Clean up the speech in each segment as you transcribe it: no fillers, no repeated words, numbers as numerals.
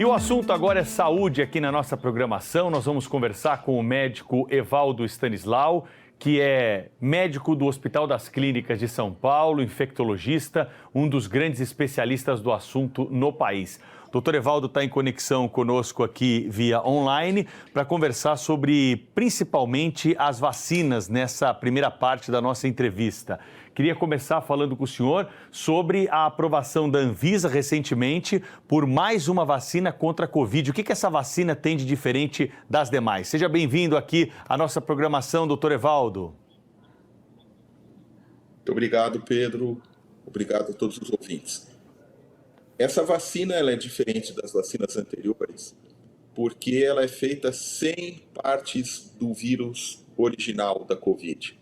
E o assunto agora é saúde aqui na nossa programação. Nós vamos conversar com o médico Evaldo Stanislau, que é médico do Hospital das Clínicas de São Paulo, infectologista, um dos grandes especialistas do assunto no país. O doutor Evaldo está em conexão conosco aqui via online para conversar sobre, principalmente, as vacinas nessa primeira parte da nossa entrevista. Queria começar falando com o senhor sobre a aprovação da Anvisa recentemente por mais uma vacina contra a Covid. O que essa vacina tem de diferente das demais? Seja bem-vindo aqui à nossa programação, doutor Evaldo. Muito obrigado, Pedro. Obrigado a todos os ouvintes. Essa vacina ela é diferente das vacinas anteriores porque ela é feita sem partes do vírus original da Covid.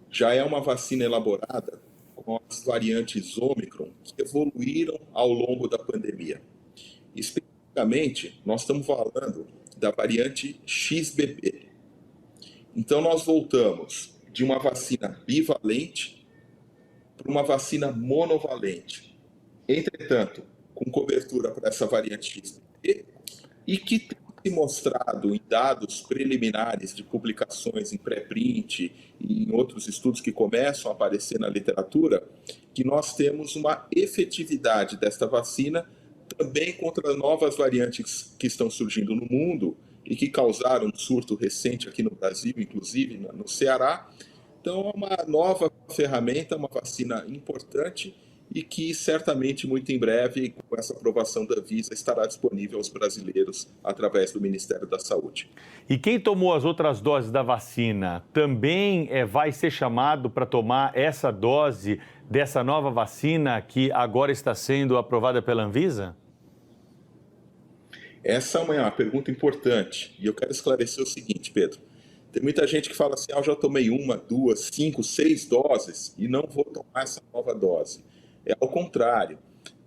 Já é uma vacina elaborada com as variantes Ômicron que evoluíram ao longo da pandemia. Especificamente, nós estamos falando da variante XBB. Então, nós voltamos de uma vacina bivalente para uma vacina monovalente. Entretanto, com cobertura para essa variante XBB e que tem se mostrado em dados preliminares de publicações em pré-print e em outros estudos que começam a aparecer na literatura, que nós temos uma efetividade desta vacina também contra novas variantes que estão surgindo no mundo e que causaram um surto recente aqui no Brasil, inclusive no Ceará. Então, é uma nova ferramenta, uma vacina importante e que certamente muito em breve, com essa aprovação da Anvisa, estará disponível aos brasileiros através do Ministério da Saúde. E quem tomou as outras doses da vacina também vai ser chamado para tomar essa dose dessa nova vacina que agora está sendo aprovada pela Anvisa? Essa é uma pergunta importante e eu quero esclarecer o seguinte, Pedro. Tem muita gente que fala assim, eu já tomei 1, 2, 5, 6 doses e não vou tomar essa nova dose. É ao contrário.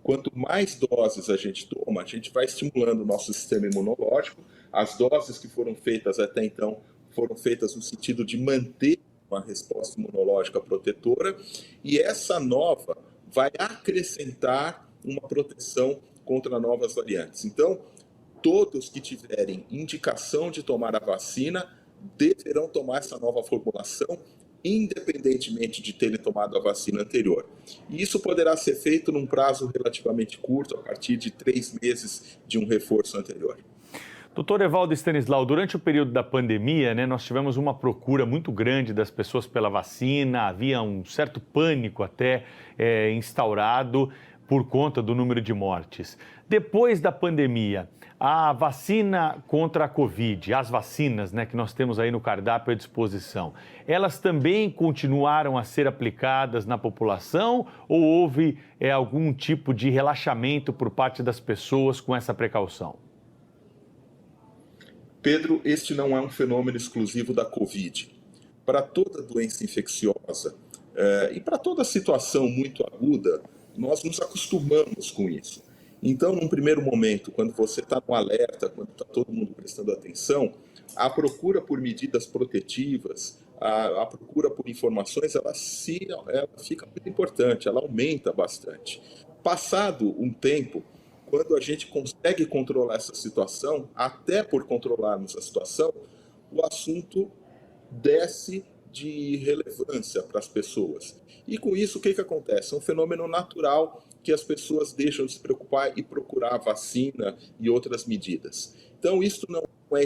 Quanto mais doses a gente toma, a gente vai estimulando o nosso sistema imunológico. As doses que foram feitas até então foram feitas no sentido de manter uma resposta imunológica protetora e essa nova vai acrescentar uma proteção contra novas variantes. Então, todos que tiverem indicação de tomar a vacina deverão tomar essa nova formulação, independentemente de terem tomado a vacina anterior. E isso poderá ser feito num prazo relativamente curto, a partir de 3 meses de um reforço anterior. Doutor Evaldo Stanislau, durante o período da pandemia, nós tivemos uma procura muito grande das pessoas pela vacina, havia um certo pânico até instaurado por conta do número de mortes. Depois da pandemia, a vacina contra a Covid, as vacinas que nós temos aí no cardápio à disposição, elas também continuaram a ser aplicadas na população ou houve algum tipo de relaxamento por parte das pessoas com essa precaução? Pedro, este não é um fenômeno exclusivo da Covid. Para toda doença infecciosa e para toda situação muito aguda, nós nos acostumamos com isso. Então, num primeiro momento, quando você está no alerta, quando está todo mundo prestando atenção, a procura por medidas protetivas, a procura por informações, ela fica muito importante, ela aumenta bastante. Passado um tempo, quando a gente consegue controlar essa situação, até por controlarmos a situação, o assunto desce de relevância para as pessoas. E com isso, o que acontece? É um fenômeno natural que as pessoas deixam de se preocupar e procurar vacina e outras medidas. Então, isso não é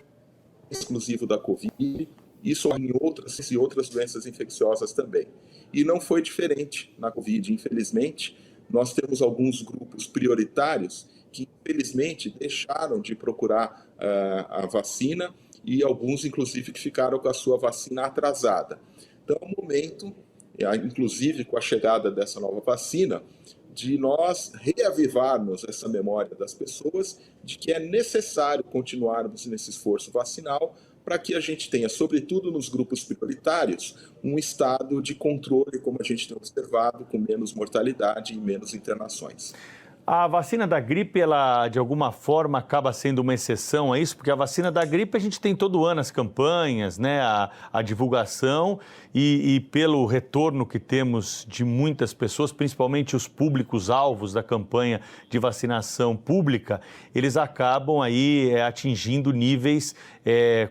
exclusivo da Covid, isso em outras doenças infecciosas também. E não foi diferente na Covid, infelizmente. Nós temos alguns grupos prioritários que, infelizmente, deixaram de procurar a vacina e alguns, inclusive, que ficaram com a sua vacina atrasada. Então, é um momento, inclusive com a chegada dessa nova vacina, de nós reavivarmos essa memória das pessoas de que é necessário continuarmos nesse esforço vacinal para que a gente tenha, sobretudo nos grupos prioritários, um estado de controle, como a gente tem observado, com menos mortalidade e menos internações. A vacina da gripe, ela de alguma forma acaba sendo uma exceção a isso, porque a vacina da gripe a gente tem todo ano as campanhas, né, a divulgação e pelo retorno que temos de muitas pessoas, principalmente os públicos-alvos da campanha de vacinação pública, eles acabam aí atingindo níveis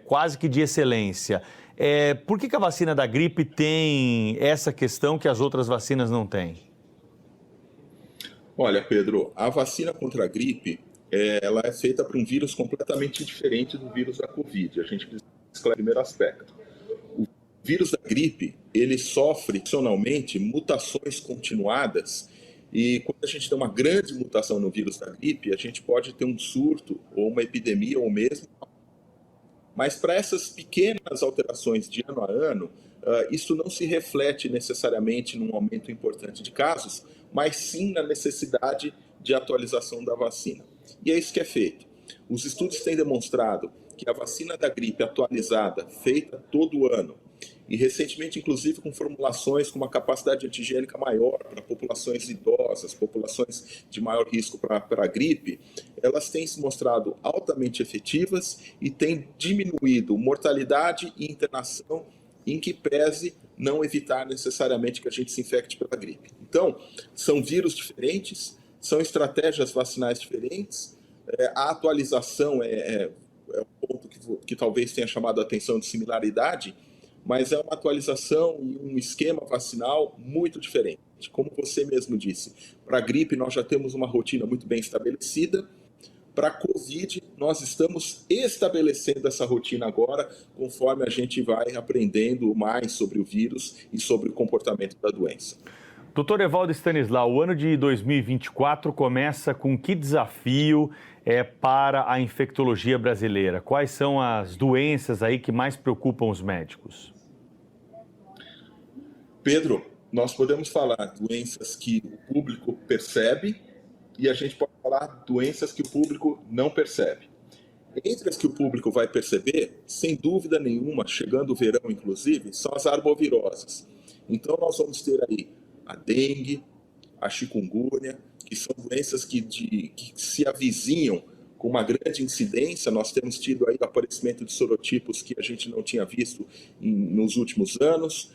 quase que de excelência. Por que a vacina da gripe tem essa questão que as outras vacinas não têm? Olha, Pedro, a vacina contra a gripe, ela é feita para um vírus completamente diferente do vírus da Covid. A gente precisa esclarecer o primeiro aspecto. O vírus da gripe, ele sofre, funcionalmente, mutações continuadas, e quando a gente tem uma grande mutação no vírus da gripe, a gente pode ter um surto, ou uma epidemia, ou mesmo. Mas para essas pequenas alterações de ano a ano, isso não se reflete necessariamente num aumento importante de casos, mas sim na necessidade de atualização da vacina. E é isso que é feito. Os estudos têm demonstrado que a vacina da gripe atualizada, feita todo ano, e recentemente, inclusive, com formulações com uma capacidade antigênica maior para populações idosas, populações de maior risco para a gripe, elas têm se mostrado altamente efetivas e têm diminuído mortalidade e internação, em que pese não evitar necessariamente que a gente se infecte pela gripe. Então, são vírus diferentes, são estratégias vacinais diferentes, a atualização é um ponto que talvez tenha chamado a atenção de similaridade, mas é uma atualização e um esquema vacinal muito diferente. Como você mesmo disse, para a gripe nós já temos uma rotina muito bem estabelecida. Para a Covid, nós estamos estabelecendo essa rotina agora, conforme a gente vai aprendendo mais sobre o vírus e sobre o comportamento da doença. Doutor Evaldo Stanislau, o ano de 2024 começa com que desafio para a infectologia brasileira? Quais são as doenças aí que mais preocupam os médicos? Pedro, nós podemos falar doenças que o público percebe e a gente pode falar doenças que o público não percebe. Entre as que o público vai perceber, sem dúvida nenhuma, chegando o verão inclusive, são as arboviroses. Então nós vamos ter aí a dengue, a chikungunya, que são doenças que se avizinham com uma grande incidência. Nós temos tido aí o aparecimento de sorotipos que a gente não tinha visto nos últimos anos.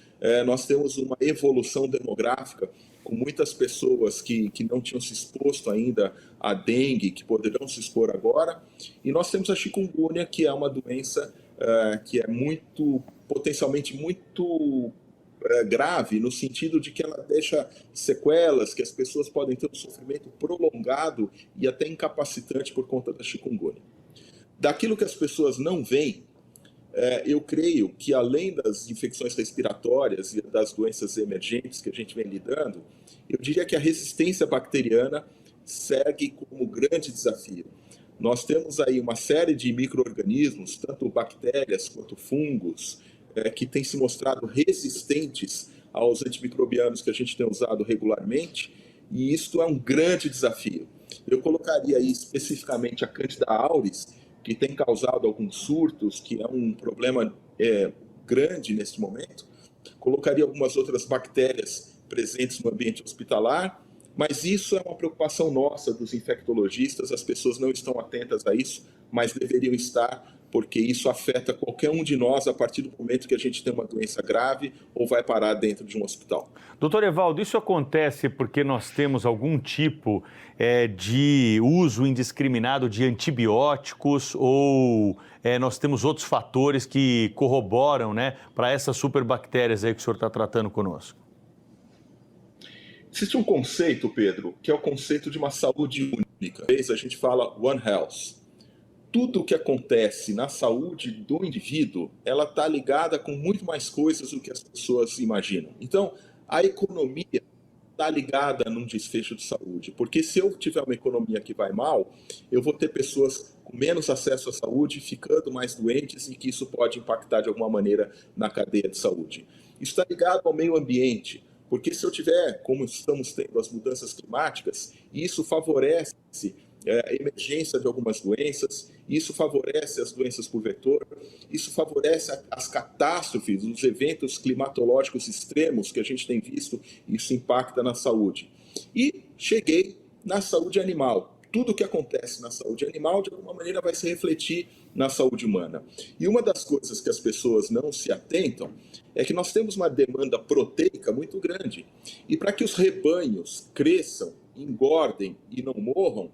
Nós temos uma evolução demográfica com muitas pessoas que não tinham se exposto ainda à dengue, que poderão se expor agora. E nós temos a chikungunya, que é uma doença que é potencialmente muito grave, no sentido de que ela deixa sequelas, que as pessoas podem ter um sofrimento prolongado e até incapacitante por conta da chikungunya. Daquilo que as pessoas não veem, eu creio que além das infecções respiratórias e das doenças emergentes que a gente vem lidando, eu diria que a resistência bacteriana segue como grande desafio. Nós temos aí uma série de micro-organismos, tanto bactérias quanto fungos, que têm se mostrado resistentes aos antimicrobianos que a gente tem usado regularmente, e isto é um grande desafio. Eu colocaria aí especificamente a Candida auris, que tem causado alguns surtos, que é um problema grande neste momento. Colocaria algumas outras bactérias presentes no ambiente hospitalar, mas isso é uma preocupação nossa dos infectologistas, as pessoas não estão atentas a isso, mas deveriam estar, porque isso afeta qualquer um de nós a partir do momento que a gente tem uma doença grave ou vai parar dentro de um hospital. Doutor Evaldo, isso acontece porque nós temos algum tipo de uso indiscriminado de antibióticos ou nós temos outros fatores que corroboram, né, para essas superbactérias aí que o senhor está tratando conosco? Existe um conceito, Pedro, que é o conceito de uma saúde única. Às vezes a gente fala One Health. Tudo o que acontece na saúde do indivíduo, ela está ligada com muito mais coisas do que as pessoas imaginam. Então, a economia está ligada num desfecho de saúde, porque se eu tiver uma economia que vai mal, eu vou ter pessoas com menos acesso à saúde, ficando mais doentes, e que isso pode impactar de alguma maneira na cadeia de saúde. Isso está ligado ao meio ambiente, porque se eu tiver, como estamos tendo as mudanças climáticas, isso favorece a emergência de algumas doenças, isso favorece as doenças por vetor, isso favorece as catástrofes, os eventos climatológicos extremos que a gente tem visto, isso impacta na saúde. E cheguei na saúde animal. Tudo que acontece na saúde animal, de alguma maneira, vai se refletir na saúde humana. E uma das coisas que as pessoas não se atentam é que nós temos uma demanda proteica muito grande. E para que os rebanhos cresçam, engordem e não morram,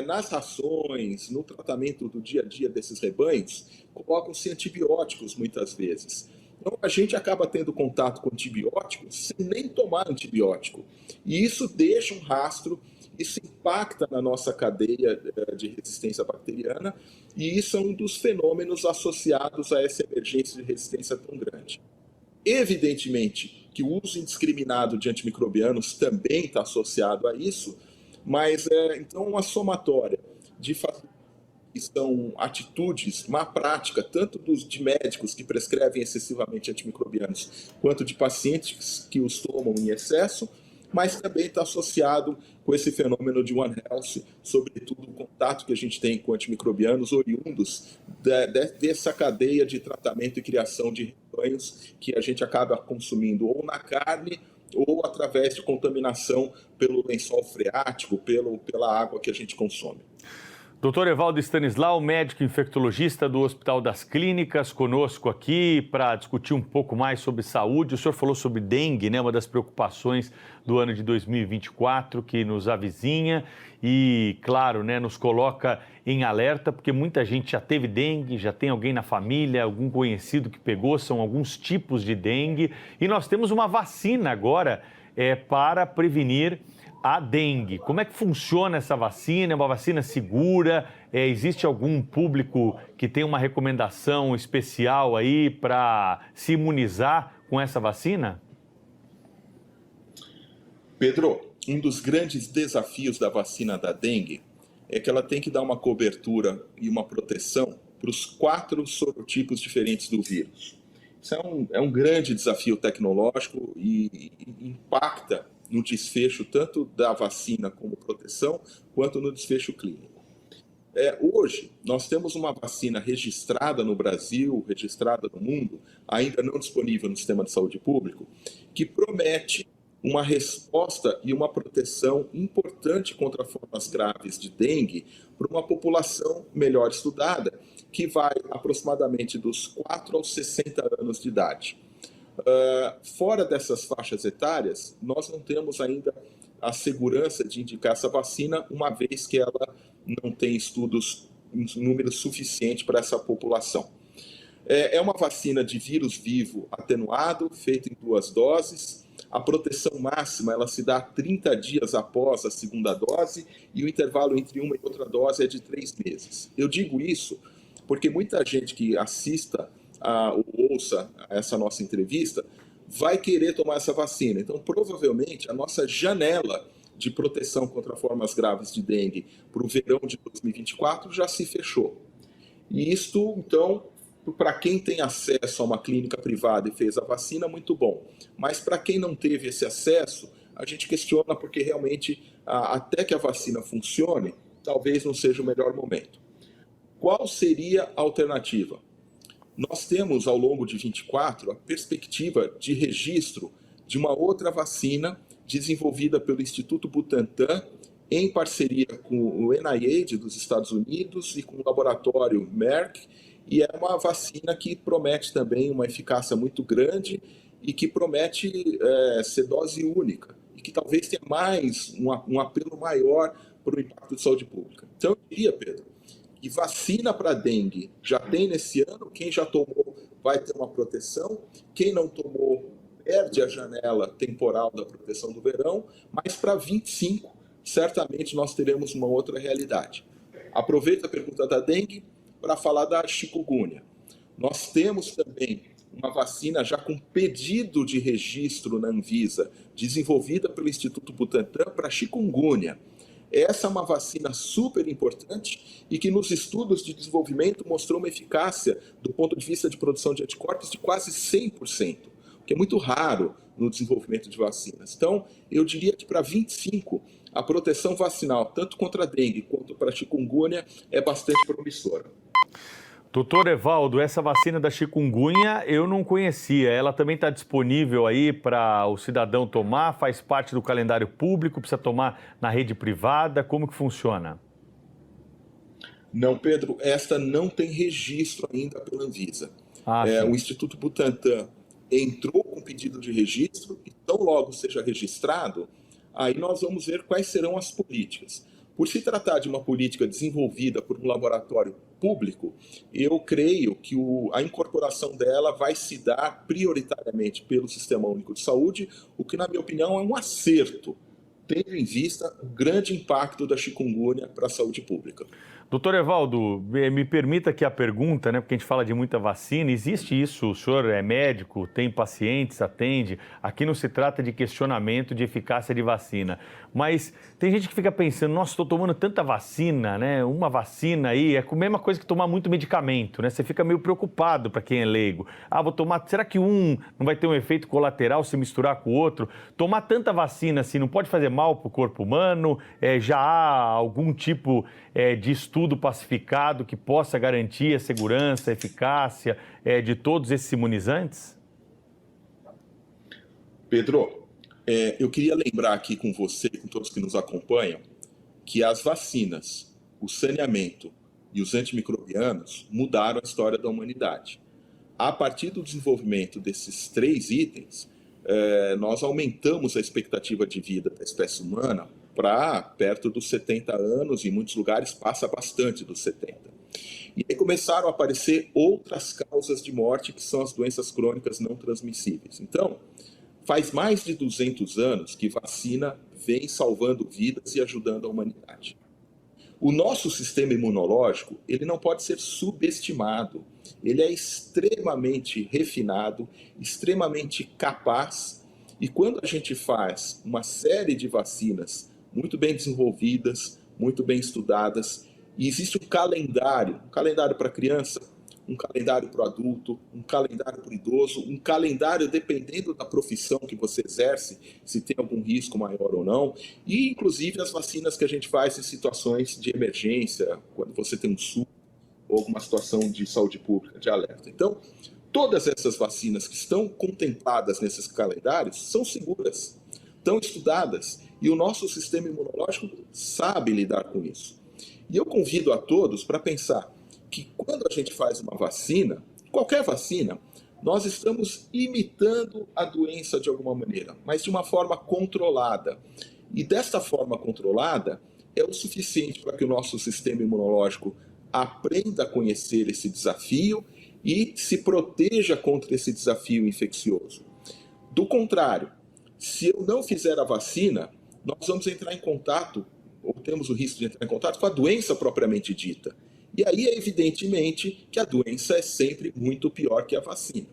nas rações, no tratamento do dia a dia desses rebanhos, colocam-se antibióticos muitas vezes. Então, a gente acaba tendo contato com antibióticos sem nem tomar antibiótico. E isso deixa um rastro, isso impacta na nossa cadeia de resistência bacteriana, e isso é um dos fenômenos associados a essa emergência de resistência tão grande. Evidentemente que o uso indiscriminado de antimicrobianos também está associado a isso, mas então uma somatória de fatores que são atitudes, má prática, tanto de médicos que prescrevem excessivamente antimicrobianos, quanto de pacientes que os tomam em excesso, mas também está associado com esse fenômeno de One Health, sobretudo o contato que a gente tem com antimicrobianos oriundos dessa cadeia de tratamento e criação de rebanhos que a gente acaba consumindo ou na carne ou através de contaminação pelo lençol freático, pela água que a gente consome. Dr. Evaldo Stanislau, médico infectologista do Hospital das Clínicas, conosco aqui para discutir um pouco mais sobre saúde. O senhor falou sobre dengue, né? Uma das preocupações do ano de 2024 que nos avizinha e, claro, né, nos coloca em alerta, porque muita gente já teve dengue, já tem alguém na família, algum conhecido que pegou, são alguns tipos de dengue. E nós temos uma vacina agora para prevenir a dengue. Como é que funciona essa vacina? É uma vacina segura? Existe algum público que tem uma recomendação especial aí para se imunizar com essa vacina? Pedro, um dos grandes desafios da vacina da dengue é que ela tem que dar uma cobertura e uma proteção para os 4 sorotipos diferentes do vírus. Isso é um grande desafio tecnológico e impacta no desfecho tanto da vacina como proteção, quanto no desfecho clínico. Hoje, nós temos uma vacina registrada no Brasil, registrada no mundo, ainda não disponível no sistema de saúde público, que promete uma resposta e uma proteção importante contra formas graves de dengue para uma população melhor estudada, que vai aproximadamente dos 4 aos 60 anos de idade. Fora dessas faixas etárias, nós não temos ainda a segurança de indicar essa vacina, uma vez que ela não tem estudos em número suficiente para essa população. É uma vacina de vírus vivo atenuado, feita em 2 doses. A proteção máxima ela se dá 30 dias após a segunda dose e o intervalo entre uma e outra dose é de 3 meses. Eu digo isso porque muita gente que assista ou ouça essa nossa entrevista vai querer tomar essa vacina. Então, provavelmente, a nossa janela de proteção contra formas graves de dengue para o verão de 2024 já se fechou. E isto, então, para quem tem acesso a uma clínica privada e fez a vacina, muito bom. Mas para quem não teve esse acesso, a gente questiona porque realmente, até que a vacina funcione, talvez não seja o melhor momento. Qual seria a alternativa? Nós temos, ao longo de 24, a perspectiva de registro de uma outra vacina desenvolvida pelo Instituto Butantan, em parceria com o NIH dos Estados Unidos e com o laboratório Merck, e é uma vacina que promete também uma eficácia muito grande e que promete ser dose única, e que talvez tenha mais um apelo maior para o impacto de saúde pública. Então, eu diria, Pedro, e vacina para dengue já tem nesse ano, quem já tomou vai ter uma proteção, quem não tomou perde a janela temporal da proteção do verão, mas para 25, certamente nós teremos uma outra realidade. Aproveito a pergunta da dengue para falar da chikungunya. Nós temos também uma vacina já com pedido de registro na Anvisa, desenvolvida pelo Instituto Butantan para chikungunya. Essa é uma vacina super importante e que nos estudos de desenvolvimento mostrou uma eficácia do ponto de vista de produção de anticorpos de quase 100%, o que é muito raro no desenvolvimento de vacinas. Então, eu diria que para 25, a proteção vacinal, tanto contra a dengue quanto para a chikungunya, é bastante promissora. Doutor Evaldo, essa vacina da chikungunya eu não conhecia. Ela também está disponível aí para o cidadão tomar? Faz parte do calendário público? Precisa tomar na rede privada? Como que funciona? Não, Pedro, esta não tem registro ainda pela Anvisa. Sim. O Instituto Butantan entrou com pedido de registro e tão logo seja registrado, aí nós vamos ver quais serão as políticas. Por se tratar de uma política desenvolvida por um laboratório público, eu creio que a incorporação dela vai se dar prioritariamente pelo Sistema Único de Saúde, o que, na minha opinião, é um acerto, tendo em vista o grande impacto da chikungunya para a saúde pública. Doutor Evaldo, me permita aqui a pergunta, né? Porque a gente fala de muita vacina. Existe isso? O senhor é médico, tem pacientes, atende. Aqui não se trata de questionamento de eficácia de vacina. Mas tem gente que fica pensando, nossa, estou tomando tanta vacina, né? Uma vacina aí é a mesma coisa que tomar muito medicamento, né? Você fica meio preocupado para quem é leigo. Vou tomar, será que um não vai ter um efeito colateral se misturar com o outro? Tomar tanta vacina assim não pode fazer mal para o corpo humano? Já há algum tipo de estudo pacificado que possa garantir a segurança, a eficácia de todos esses imunizantes? Pedro, eu queria lembrar aqui com você e com todos que nos acompanham que as vacinas, o saneamento e os antimicrobianos mudaram a história da humanidade. A partir do desenvolvimento desses 3 itens, nós aumentamos a expectativa de vida da espécie humana para perto dos 70 anos, em muitos lugares passa bastante dos 70. E aí começaram a aparecer outras causas de morte, que são as doenças crônicas não transmissíveis. Então, faz mais de 200 anos que vacina vem salvando vidas e ajudando a humanidade. O nosso sistema imunológico, ele não pode ser subestimado. Ele é extremamente refinado, extremamente capaz. E quando a gente faz uma série de vacinas muito bem desenvolvidas, muito bem estudadas, e existe um calendário para criança, um calendário para o adulto, um calendário para o idoso, um calendário dependendo da profissão que você exerce, se tem algum risco maior ou não, e inclusive as vacinas que a gente faz em situações de emergência, quando você tem um surto ou alguma situação de saúde pública, de alerta. Então, todas essas vacinas que estão contempladas nesses calendários são seguras, estão estudadas, e o nosso sistema imunológico sabe lidar com isso. E eu convido a todos para pensar que quando a gente faz uma vacina, qualquer vacina, nós estamos imitando a doença de alguma maneira, mas de uma forma controlada. E desta forma controlada é o suficiente para que o nosso sistema imunológico aprenda a conhecer esse desafio e se proteja contra esse desafio infeccioso. Do contrário, se eu não fizer a vacina, nós vamos entrar em contato, ou temos o risco de entrar em contato com a doença propriamente dita. E aí é evidentemente que a doença é sempre muito pior que a vacina.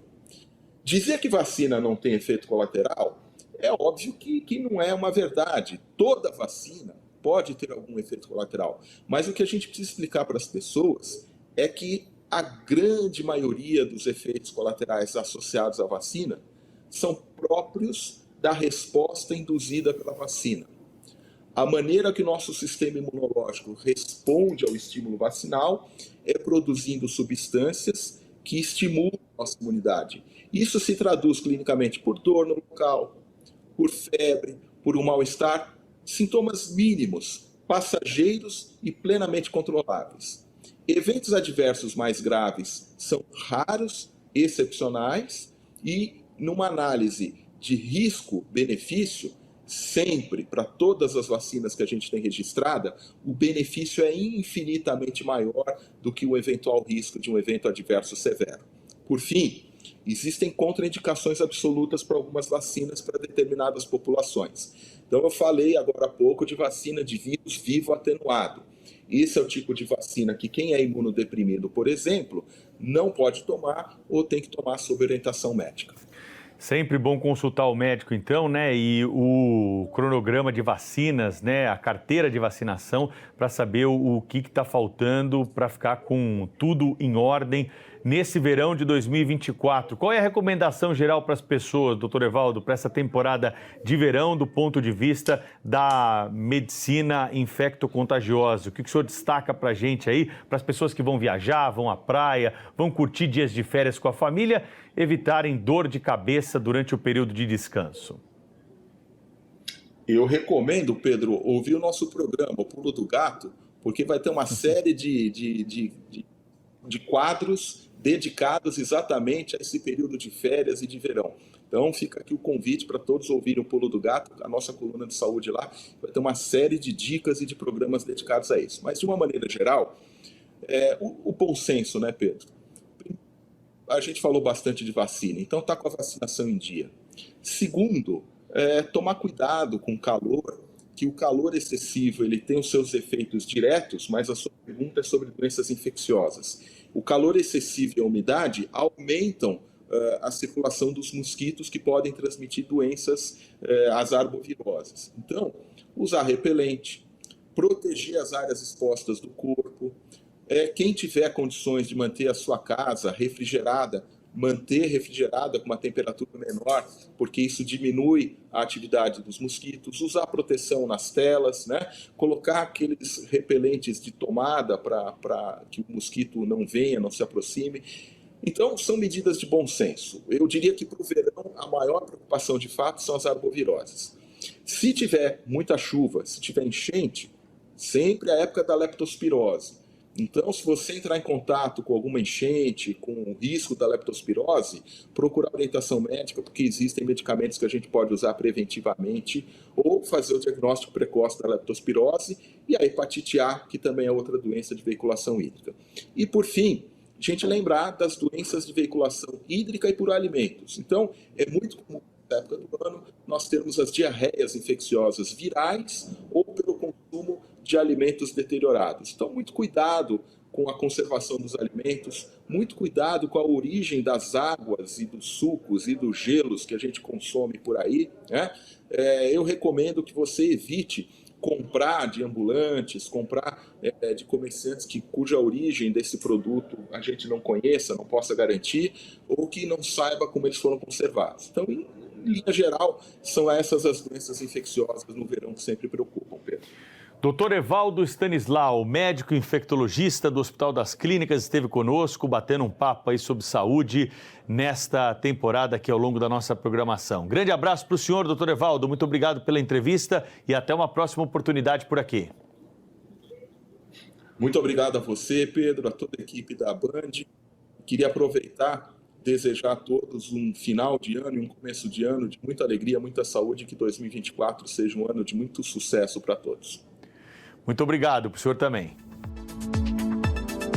Dizer que vacina não tem efeito colateral é óbvio que não é uma verdade. Toda vacina pode ter algum efeito colateral. Mas o que a gente precisa explicar para as pessoas é que a grande maioria dos efeitos colaterais associados à vacina são próprios da resposta induzida pela vacina. A maneira que o nosso sistema imunológico responde ao estímulo vacinal é produzindo substâncias que estimulam a nossa imunidade. Isso se traduz clinicamente por dor no local, por febre, por um mal-estar, sintomas mínimos, passageiros e plenamente controláveis. Eventos adversos mais graves são raros, excepcionais e, numa análise de risco-benefício, sempre, para todas as vacinas que a gente tem registrada, o benefício é infinitamente maior do que o eventual risco de um evento adverso severo. Por fim, existem contraindicações absolutas para algumas vacinas para determinadas populações. Então, eu falei agora há pouco de vacina de vírus vivo atenuado. Esse é o tipo de vacina que quem é imunodeprimido, por exemplo, não pode tomar ou tem que tomar sob orientação médica. Sempre bom consultar o médico, então, né? E o cronograma de vacinas, né? A carteira de vacinação, para saber o que está faltando para ficar com tudo em ordem nesse verão de 2024. Qual é a recomendação geral para as pessoas, doutor Evaldo, para essa temporada de verão do ponto de vista da medicina infectocontagiosa? O que o senhor destaca para a gente aí, para as pessoas que vão viajar, vão à praia, vão curtir dias de férias com a família, evitarem dor de cabeça durante o período de descanso? Eu recomendo, Pedro, ouvir o nosso programa, O Pulo do Gato, porque vai ter uma série de quadros dedicados exatamente a esse período de férias e de verão. Então fica aqui o convite para todos ouvirem o Pulo do Gato, a nossa coluna de saúde lá, vai ter uma série de dicas e de programas dedicados a isso. Mas de uma maneira geral, o bom senso, né, Pedro? A gente falou bastante de vacina, então está com a vacinação em dia. Segundo, tomar cuidado com o calor, que o calor excessivo ele tem os seus efeitos diretos, mas a sua pergunta é sobre doenças infecciosas. O calor excessivo e a umidade aumentam a circulação dos mosquitos que podem transmitir doenças, as arboviroses. Então, usar repelente, proteger as áreas expostas do corpo. Quem tiver condições de manter a sua casa refrigerada, manter refrigerada com uma temperatura menor, porque isso diminui a atividade dos mosquitos, usar proteção nas telas, né? Colocar aqueles repelentes de tomada para que o mosquito não venha, não se aproxime. Então, são medidas de bom senso. Eu diria que para o verão, a maior preocupação de fato são as arboviroses. Se tiver muita chuva, se tiver enchente, sempre a época da leptospirose. Então, se você entrar em contato com alguma enchente, com o risco da leptospirose, procurar orientação médica, porque existem medicamentos que a gente pode usar preventivamente, ou fazer o diagnóstico precoce da leptospirose e a hepatite A, que também é outra doença de veiculação hídrica. E, por fim, a gente lembrar das doenças de veiculação hídrica e por alimentos. Então, é muito comum, na época do ano, nós termos as diarreias infecciosas virais ou pelo consumo de alimentos deteriorados. Então, muito cuidado com a conservação dos alimentos, muito cuidado com a origem das águas e dos sucos e dos gelos que a gente consome por aí, né? Eu recomendo que você evite comprar de ambulantes, comprar de comerciantes cuja origem desse produto a gente não conheça, não possa garantir, ou que não saiba como eles foram conservados. Então, em linha geral, são essas as doenças infecciosas no verão que sempre preocupam, Pedro. Dr. Evaldo Stanislau, médico infectologista do Hospital das Clínicas, esteve conosco, batendo um papo aí sobre saúde nesta temporada aqui ao longo da nossa programação. Grande abraço para o senhor, Dr. Evaldo, muito obrigado pela entrevista e até uma próxima oportunidade por aqui. Muito obrigado a você, Pedro, a toda a equipe da Band. Queria aproveitar, desejar a todos um final de ano e um começo de ano de muita alegria, muita saúde, e que 2024 seja um ano de muito sucesso para todos. Muito obrigado, para o senhor também.